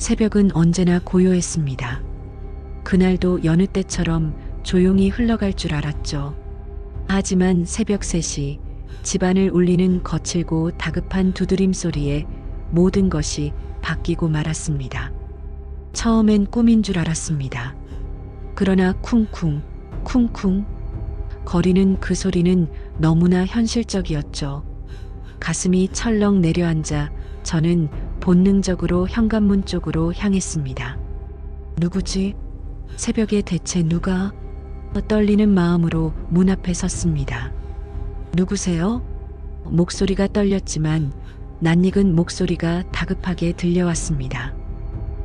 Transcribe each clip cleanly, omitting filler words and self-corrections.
새벽은 언제나 고요했습니다. 그날도 여느 때처럼 조용히 흘러갈 줄 알았죠. 하지만 새벽 3시 집안을 울리는 거칠고 다급한 두드림 소리에 모든 것이 바뀌고 말았습니다. 처음엔 꿈인 줄 알았습니다. 그러나 쿵쿵, 쿵쿵 거리는 그 소리는 너무나 현실적이었죠. 가슴이 철렁 내려앉아 저는 본능적으로 현관문 쪽으로 향했습니다. 누구지? 새벽에 대체 누가? 떨리는 마음으로 문 앞에 섰습니다. 누구세요? 목소리가 떨렸지만 낯익은 목소리가 다급하게 들려왔습니다.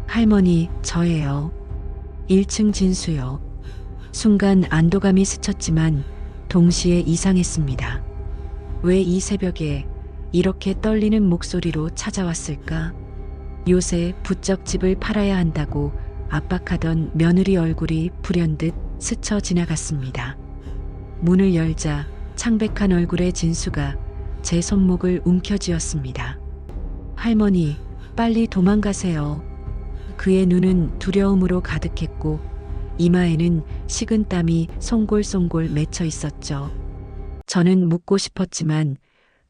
할머니, 저예요. 1층 진수요. 순간 안도감이 스쳤지만 동시에 이상했습니다. 왜 이 새벽에 이렇게 떨리는 목소리로 찾아왔을까? 요새 부쩍 집을 팔아야 한다고 압박하던 며느리 얼굴이 불현듯 스쳐 지나갔습니다. 문을 열자 창백한 얼굴의 진수가 제 손목을 움켜쥐었습니다. 할머니, 빨리 도망가세요. 그의 눈은 두려움으로 가득했고 이마에는 식은땀이 송골송골 맺혀 있었죠. 저는 묻고 싶었지만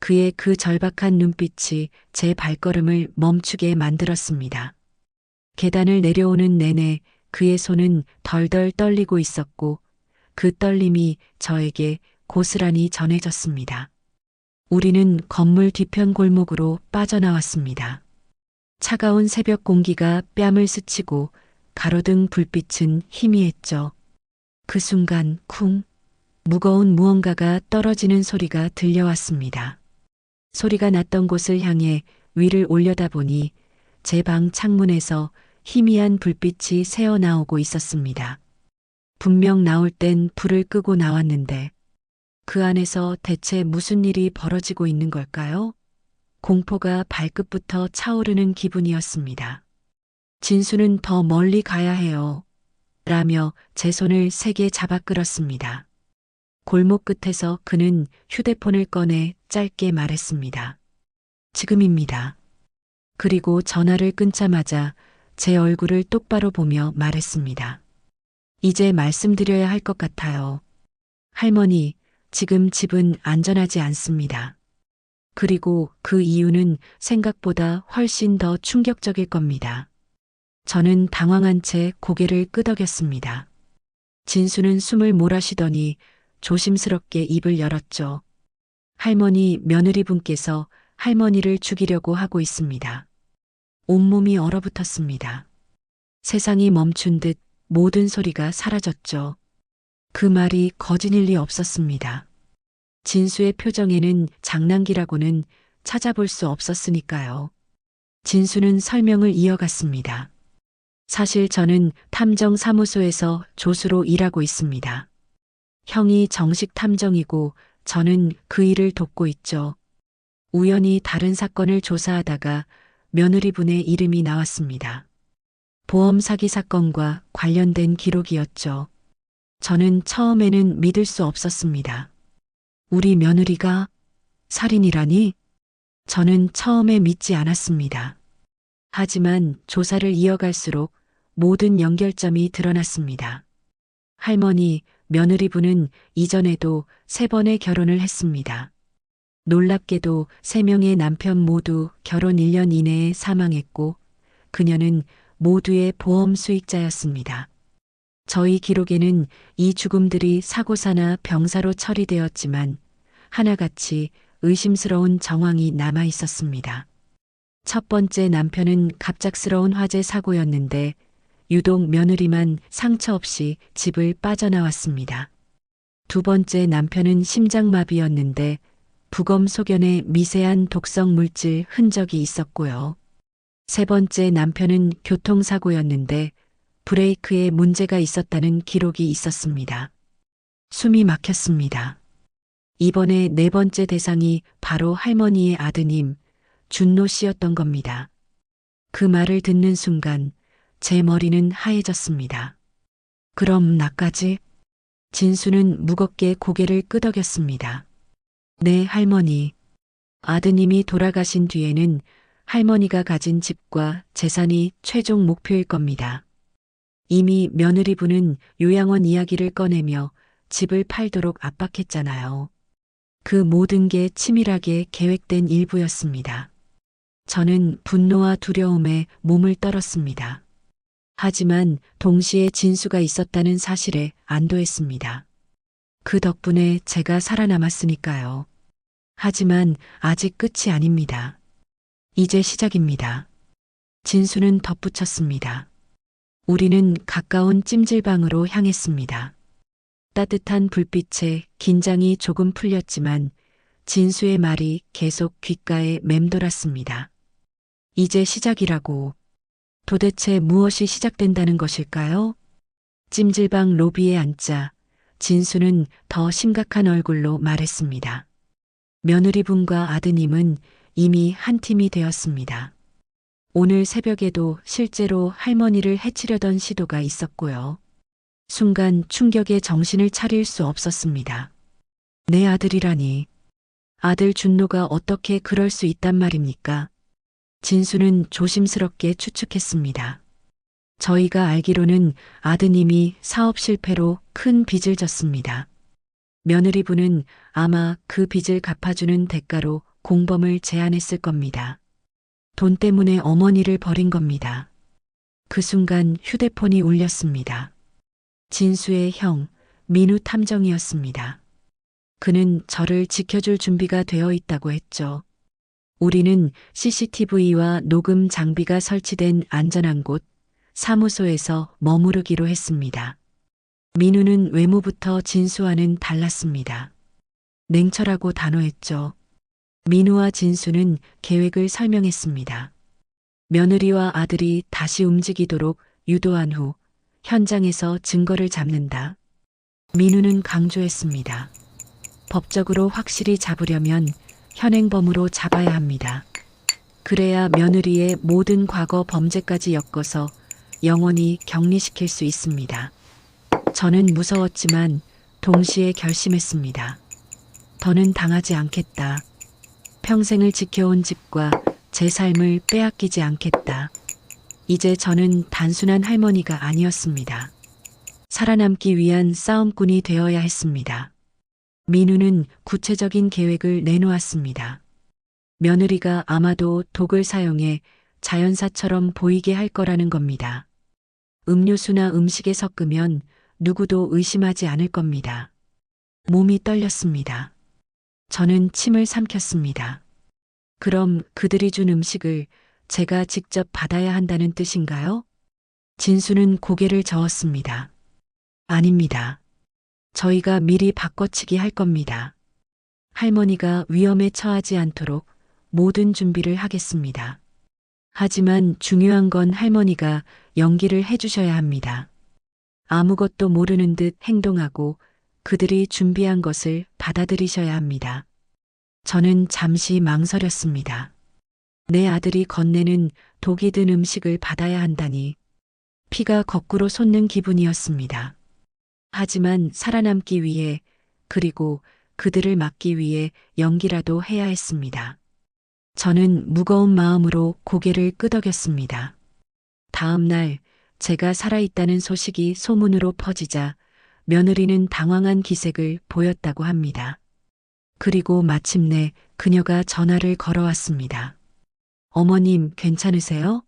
그의 그 절박한 눈빛이 제 발걸음을 멈추게 만들었습니다. 계단을 내려오는 내내 그의 손은 덜덜 떨리고 있었고 그 떨림이 저에게 고스란히 전해졌습니다. 우리는 건물 뒤편 골목으로 빠져나왔습니다. 차가운 새벽 공기가 뺨을 스치고 가로등 불빛은 희미했죠. 그 순간 쿵 무거운 무언가가 떨어지는 소리가 들려왔습니다. 소리가 났던 곳을 향해 위를 올려다보니 제 방 창문에서 희미한 불빛이 새어나오고 있었습니다. 분명 나올 땐 불을 끄고 나왔는데 그 안에서 대체 무슨 일이 벌어지고 있는 걸까요? 공포가 발끝부터 차오르는 기분이었습니다. 진수는 더 멀리 가야 해요. 라며 제 손을 세게 잡아 끌었습니다. 골목 끝에서 그는 휴대폰을 꺼내 짧게 말했습니다. 지금입니다. 그리고 전화를 끊자마자 제 얼굴을 똑바로 보며 말했습니다. 이제 말씀드려야 할 것 같아요. 할머니, 지금 집은 안전하지 않습니다. 그리고 그 이유는 생각보다 훨씬 더 충격적일 겁니다. 저는 당황한 채 고개를 끄덕였습니다. 진수는 숨을 몰아쉬더니 조심스럽게 입을 열었죠. 할머니, 며느리분께서 할머니를 죽이려고 하고 있습니다. 온몸이 얼어붙었습니다. 세상이 멈춘 듯 모든 소리가 사라졌죠. 그 말이 거짓일 리 없었습니다. 진수의 표정에는 장난기라고는 찾아볼 수 없었으니까요. 진수는 설명을 이어갔습니다. 사실 저는 탐정사무소에서 조수로 일하고 있습니다. 형이 정식 탐정이고 저는 그 일을 돕고 있죠. 우연히 다른 사건을 조사하다가 며느리분의 이름이 나왔습니다. 보험 사기 사건과 관련된 기록이었죠. 저는 처음에는 믿을 수 없었습니다. 우리 며느리가 살인이라니? 저는 처음에 믿지 않았습니다. 하지만 조사를 이어갈수록 모든 연결점이 드러났습니다. 할머니, 며느리분은 이전에도 3번의 결혼을 했습니다. 놀랍게도 3명의 남편 모두 결혼 1년 이내에 사망했고 그녀는 모두의 보험 수익자였습니다. 저희 기록에는 이 죽음들이 사고사나 병사로 처리되었지만 하나같이 의심스러운 정황이 남아 있었습니다. 첫 번째 남편은 갑작스러운 화재 사고였는데 유독 며느리만 상처 없이 집을 빠져나왔습니다. 두 번째 남편은 심장마비였는데 부검 소견에 미세한 독성 물질 흔적이 있었고요. 세 번째 남편은 교통사고였는데 브레이크에 문제가 있었다는 기록이 있었습니다. 숨이 막혔습니다. 이번에 4번째 대상이 바로 할머니의 아드님 준노 씨였던 겁니다. 그 말을 듣는 순간 제 머리는 하얘졌습니다. 그럼 나까지? 진수는 무겁게 고개를 끄덕였습니다. 네, 할머니. 아드님이 돌아가신 뒤에는 할머니가 가진 집과 재산이 최종 목표일 겁니다. 이미 며느리분은 요양원 이야기를 꺼내며 집을 팔도록 압박했잖아요. 그 모든 게 치밀하게 계획된 일부였습니다. 저는 분노와 두려움에 몸을 떨었습니다. 하지만 동시에 진수가 있었다는 사실에 안도했습니다. 그 덕분에 제가 살아남았으니까요. 하지만 아직 끝이 아닙니다. 이제 시작입니다. 진수는 덧붙였습니다. 우리는 가까운 찜질방으로 향했습니다. 따뜻한 불빛에 긴장이 조금 풀렸지만 진수의 말이 계속 귓가에 맴돌았습니다. 이제 시작이라고. 도대체 무엇이 시작된다는 것일까요? 찜질방 로비에 앉자 진수는 더 심각한 얼굴로 말했습니다. 며느리분과 아드님은 이미 한 팀이 되었습니다. 오늘 새벽에도 실제로 할머니를 해치려던 시도가 있었고요. 순간 충격에 정신을 차릴 수 없었습니다. 내 아들이라니. 아들 준노가 어떻게 그럴 수 있단 말입니까? 진수는 조심스럽게 추측했습니다. 저희가 알기로는 아드님이 사업 실패로 큰 빚을 졌습니다. 며느리분은 아마 그 빚을 갚아주는 대가로 공범을 제안했을 겁니다. 돈 때문에 어머니를 버린 겁니다. 그 순간 휴대폰이 울렸습니다. 진수의 형, 민우 탐정이었습니다. 그는 저를 지켜줄 준비가 되어 있다고 했죠. 우리는 CCTV와 녹음 장비가 설치된 안전한 곳, 사무소에서 머무르기로 했습니다. 민우는 외모부터 진수와는 달랐습니다. 냉철하고 단호했죠. 민우와 진수는 계획을 설명했습니다. 며느리와 아들이 다시 움직이도록 유도한 후 현장에서 증거를 잡는다. 민우는 강조했습니다. 법적으로 확실히 잡으려면 현행범으로 잡아야 합니다. 그래야 며느리의 모든 과거 범죄까지 엮어서 영원히 격리시킬 수 있습니다. 저는 무서웠지만 동시에 결심했습니다. 더는 당하지 않겠다. 평생을 지켜온 집과 제 삶을 빼앗기지 않겠다. 이제 저는 단순한 할머니가 아니었습니다. 살아남기 위한 싸움꾼이 되어야 했습니다. 민우는 구체적인 계획을 내놓았습니다. 며느리가 아마도 독을 사용해 자연사처럼 보이게 할 거라는 겁니다. 음료수나 음식에 섞으면 누구도 의심하지 않을 겁니다. 몸이 떨렸습니다. 저는 침을 삼켰습니다. 그럼 그들이 준 음식을 제가 직접 받아야 한다는 뜻인가요? 진수는 고개를 저었습니다. 아닙니다. 저희가 미리 바꿔치기 할 겁니다. 할머니가 위험에 처하지 않도록 모든 준비를 하겠습니다. 하지만 중요한 건 할머니가 연기를 해주셔야 합니다. 아무것도 모르는 듯 행동하고 그들이 준비한 것을 받아들이셔야 합니다. 저는 잠시 망설였습니다. 내 아들이 건네는 독이 든 음식을 받아야 한다니 피가 거꾸로 솟는 기분이었습니다. 하지만 살아남기 위해 그리고 그들을 막기 위해 연기라도 해야 했습니다. 저는 무거운 마음으로 고개를 끄덕였습니다. 다음 날 제가 살아있다는 소식이 소문으로 퍼지자 며느리는 당황한 기색을 보였다고 합니다. 그리고 마침내 그녀가 전화를 걸어왔습니다. 어머님, 괜찮으세요?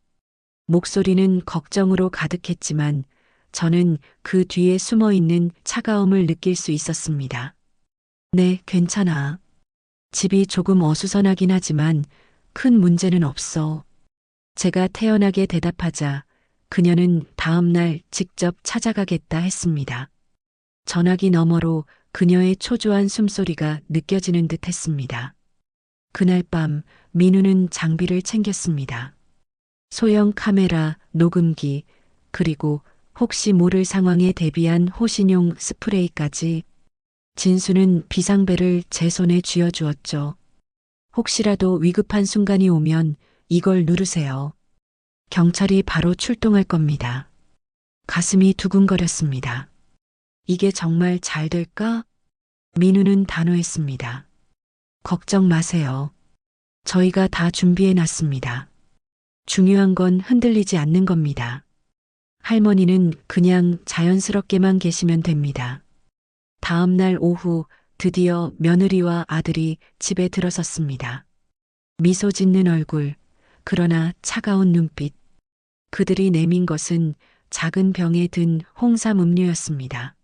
목소리는 걱정으로 가득했지만 저는 그 뒤에 숨어 있는 차가움을 느낄 수 있었습니다. 네, 괜찮아. 집이 조금 어수선하긴 하지만 큰 문제는 없어. 제가 태연하게 대답하자 그녀는 다음 날 직접 찾아가겠다 했습니다. 전화기 너머로 그녀의 초조한 숨소리가 느껴지는 듯 했습니다. 그날 밤 민우는 장비를 챙겼습니다. 소형 카메라, 녹음기, 그리고 혹시 모를 상황에 대비한 호신용 스프레이까지. 진수는 비상벨을 제 손에 쥐어주었죠. 혹시라도 위급한 순간이 오면 이걸 누르세요. 경찰이 바로 출동할 겁니다. 가슴이 두근거렸습니다. 이게 정말 잘 될까? 민우는 단호했습니다. 걱정 마세요. 저희가 다 준비해 놨습니다. 중요한 건 흔들리지 않는 겁니다. 할머니는 그냥 자연스럽게만 계시면 됩니다. 다음 날 오후 드디어 며느리와 아들이 집에 들어섰습니다. 미소 짓는 얼굴, 그러나 차가운 눈빛. 그들이 내민 것은 작은 병에 든 홍삼 음료였습니다.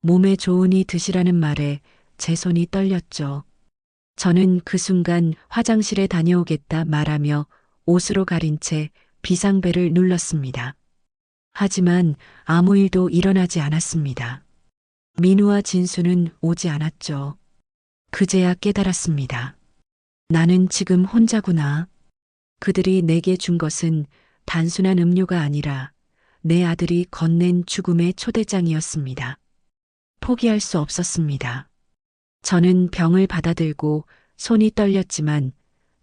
몸에 좋으니 드시라는 말에 제 손이 떨렸죠. 저는 그 순간 화장실에 다녀오겠다 말하며 옷으로 가린 채 비상벨을 눌렀습니다. 하지만 아무 일도 일어나지 않았습니다. 민우와 진수는 오지 않았죠. 그제야 깨달았습니다. 나는 지금 혼자구나. 그들이 내게 준 것은 단순한 음료가 아니라 내 아들이 건넨 죽음의 초대장이었습니다. 포기할 수 없었습니다. 저는 병을 받아들고 손이 떨렸지만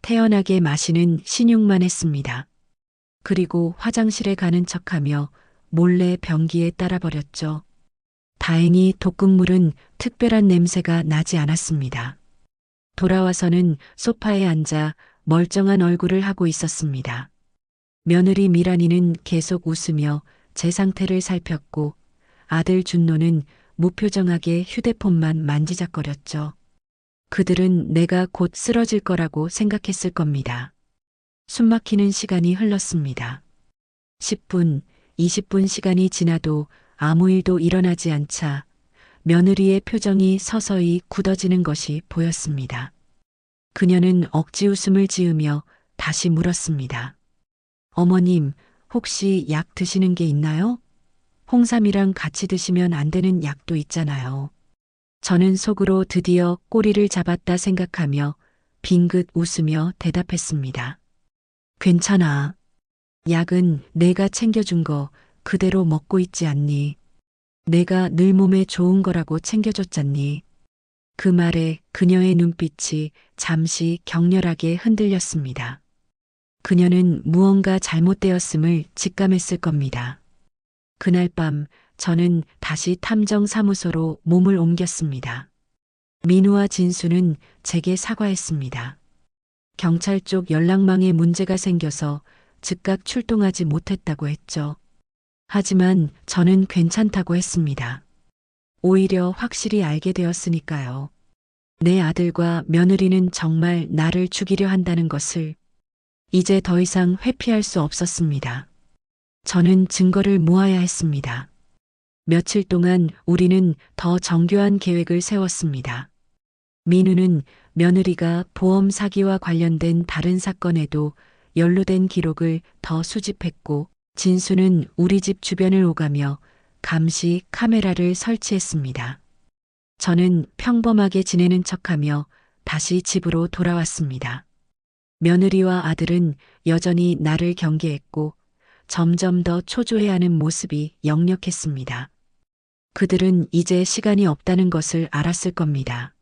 태연하게 마시는 신용만 했습니다. 그리고 화장실에 가는 척하며 몰래 변기에 따라버렸죠. 다행히 독극물은 특별한 냄새가 나지 않았습니다. 돌아와서는 소파에 앉아 멀쩡한 얼굴을 하고 있었습니다. 며느리 미란이는 계속 웃으며 제 상태를 살폈고 아들 준노는 무표정하게 휴대폰만 만지작거렸죠. 그들은 내가 곧 쓰러질 거라고 생각했을 겁니다. 숨막히는 시간이 흘렀습니다. 10분, 20분 시간이 지나도 아무 일도 일어나지 않자 며느리의 표정이 서서히 굳어지는 것이 보였습니다. 그녀는 억지 웃음을 지으며 다시 물었습니다. 어머님, 혹시 약 드시는 게 있나요? 홍삼이랑 같이 드시면 안 되는 약도 있잖아요. 저는 속으로 드디어 꼬리를 잡았다 생각하며 빙긋 웃으며 대답했습니다. 괜찮아. 약은 내가 챙겨준 거 그대로 먹고 있지 않니? 내가 늘 몸에 좋은 거라고 챙겨줬잖니? 그 말에 그녀의 눈빛이 잠시 격렬하게 흔들렸습니다. 그녀는 무언가 잘못되었음을 직감했을 겁니다. 그날 밤 저는 다시 탐정사무소로 몸을 옮겼습니다. 민우와 진수는 제게 사과했습니다. 경찰 쪽 연락망에 문제가 생겨서 즉각 출동하지 못했다고 했죠. 하지만 저는 괜찮다고 했습니다. 오히려 확실히 알게 되었으니까요. 내 아들과 며느리는 정말 나를 죽이려 한다는 것을 이제 더 이상 회피할 수 없었습니다. 저는 증거를 모아야 했습니다. 며칠 동안 우리는 더 정교한 계획을 세웠습니다. 민우는 며느리가 보험 사기와 관련된 다른 사건에도 연루된 기록을 더 수집했고 진수는 우리 집 주변을 오가며 감시 카메라를 설치했습니다. 저는 평범하게 지내는 척하며 다시 집으로 돌아왔습니다. 며느리와 아들은 여전히 나를 경계했고 점점 더 초조해하는 모습이 역력했습니다. 그들은 이제 시간이 없다는 것을 알았을 겁니다.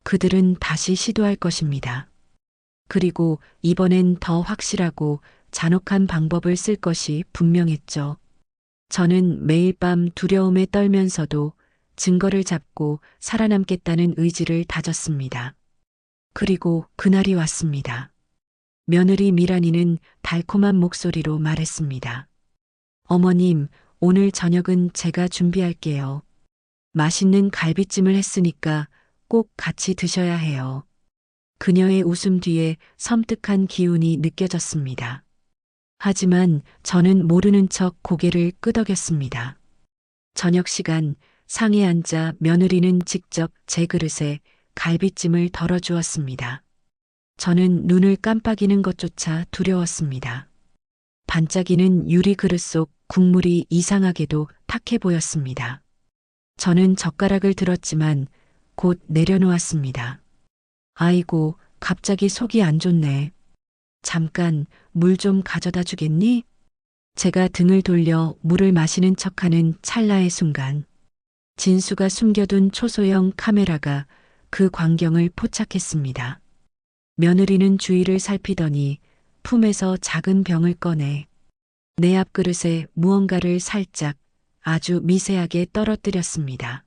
그들은 다시 시도할 것입니다. 그리고 이번엔 더 확실하고 잔혹한 방법을 쓸 것이 분명했죠. 저는 매일 밤 두려움에 떨면서도 증거를 잡고 살아남겠다는 의지를 다졌습니다. 그리고 그날이 왔습니다. 며느리 미란이는 달콤한 목소리로 말했습니다. 어머님, 오늘 저녁은 제가 준비할게요. 맛있는 갈비찜을 했으니까 꼭 같이 드셔야 해요. 그녀의 웃음 뒤에 섬뜩한 기운이 느껴졌습니다. 하지만 저는 모르는 척 고개를 끄덕였습니다. 저녁 시간 상에 앉아 며느리는 직접 제 그릇에 갈비찜을 덜어주었습니다. 저는 눈을 깜빡이는 것조차 두려웠습니다. 반짝이는 유리 그릇 속 국물이 이상하게도 탁해 보였습니다. 저는 젓가락을 들었지만 곧 내려놓았습니다. 아이고, 갑자기 속이 안 좋네. 잠깐 물 좀 가져다 주겠니? 제가 등을 돌려 물을 마시는 척하는 찰나의 순간 진수가 숨겨둔 초소형 카메라가 그 광경을 포착했습니다. 며느리는 주위를 살피더니 품에서 작은 병을 꺼내 내 앞그릇에 무언가를 살짝 아주 미세하게 떨어뜨렸습니다.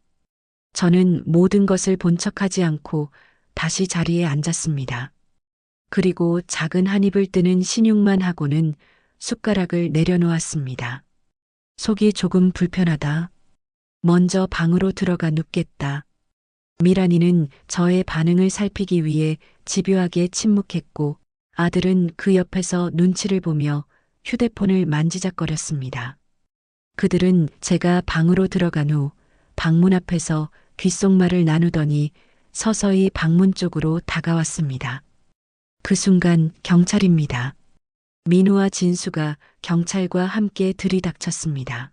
저는 모든 것을 본 척하지 않고 다시 자리에 앉았습니다. 그리고 작은 한 입을 뜨는 신용만 하고는 숟가락을 내려놓았습니다. 속이 조금 불편하다. 먼저 방으로 들어가 눕겠다. 미란이는 저의 반응을 살피기 위해 집요하게 침묵했고 아들은 그 옆에서 눈치를 보며 휴대폰을 만지작거렸습니다. 그들은 제가 방으로 들어간 후 방문 앞에서 귓속말을 나누더니 서서히 방문 쪽으로 다가왔습니다. 그 순간 경찰입니다. 민우와 진수가 경찰과 함께 들이닥쳤습니다.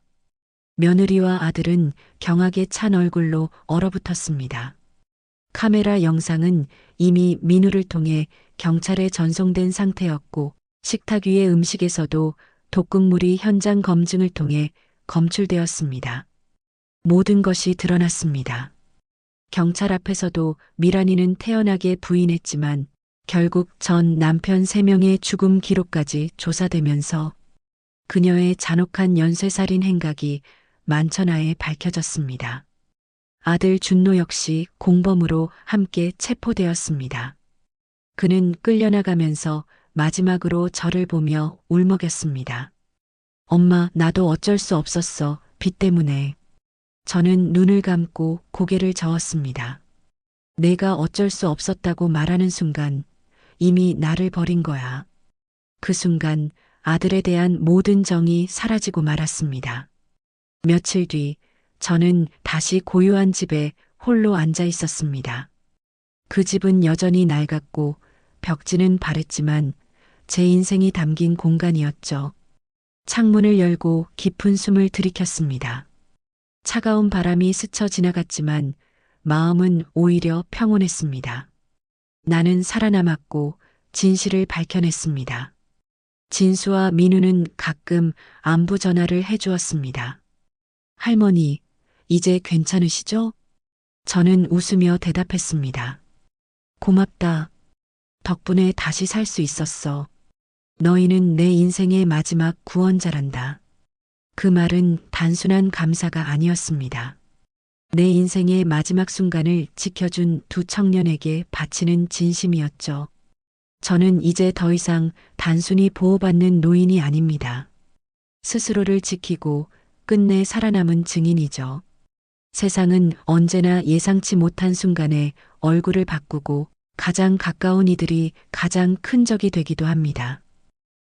며느리와 아들은 경악에 찬 얼굴로 얼어붙었습니다. 카메라 영상은 이미 민우를 통해 경찰에 전송된 상태였고 식탁 위의 음식에서도 독극물이 현장 검증을 통해 검출되었습니다. 모든 것이 드러났습니다. 경찰 앞에서도 미란이는 태연하게 부인했지만 결국 전 남편 3명의 죽음 기록까지 조사되면서 그녀의 잔혹한 연쇄살인 행각이 만천하에 밝혀졌습니다. 아들 준노 역시 공범으로 함께 체포되었습니다. 그는 끌려나가면서 마지막으로 저를 보며 울먹였습니다. 엄마, 나도 어쩔 수 없었어. 빚 때문에. 저는 눈을 감고 고개를 저었습니다. 내가 어쩔 수 없었다고 말하는 순간 이미 나를 버린 거야. 그 순간 아들에 대한 모든 정이 사라지고 말았습니다. 며칠 뒤 저는 다시 고요한 집에 홀로 앉아 있었습니다. 그 집은 여전히 낡았고 벽지는 바랬지만 제 인생이 담긴 공간이었죠. 창문을 열고 깊은 숨을 들이켰습니다. 차가운 바람이 스쳐 지나갔지만 마음은 오히려 평온했습니다. 나는 살아남았고 진실을 밝혀냈습니다. 진수와 민우는 가끔 안부 전화를 해주었습니다. 할머니, 이제 괜찮으시죠? 저는 웃으며 대답했습니다. 고맙다. 덕분에 다시 살 수 있었어. 너희는 내 인생의 마지막 구원자란다. 그 말은 단순한 감사가 아니었습니다. 내 인생의 마지막 순간을 지켜준 두 청년에게 바치는 진심이었죠. 저는 이제 더 이상 단순히 보호받는 노인이 아닙니다. 스스로를 지키고 끝내 살아남은 증인이죠. 세상은 언제나 예상치 못한 순간에 얼굴을 바꾸고 가장 가까운 이들이 가장 큰 적이 되기도 합니다.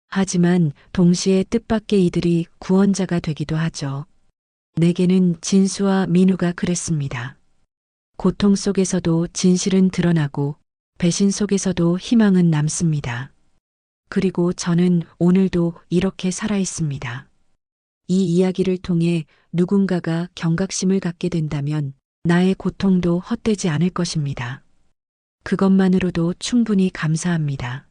하지만 동시에 뜻밖의 이들이 구원자가 되기도 하죠. 내게는 진수와 민우가 그랬습니다. 고통 속에서도 진실은 드러나고 배신 속에서도 희망은 남습니다. 그리고 저는 오늘도 이렇게 살아 있습니다. 이 이야기를 통해 누군가가 경각심을 갖게 된다면 나의 고통도 헛되지 않을 것입니다. 그것만으로도 충분히 감사합니다.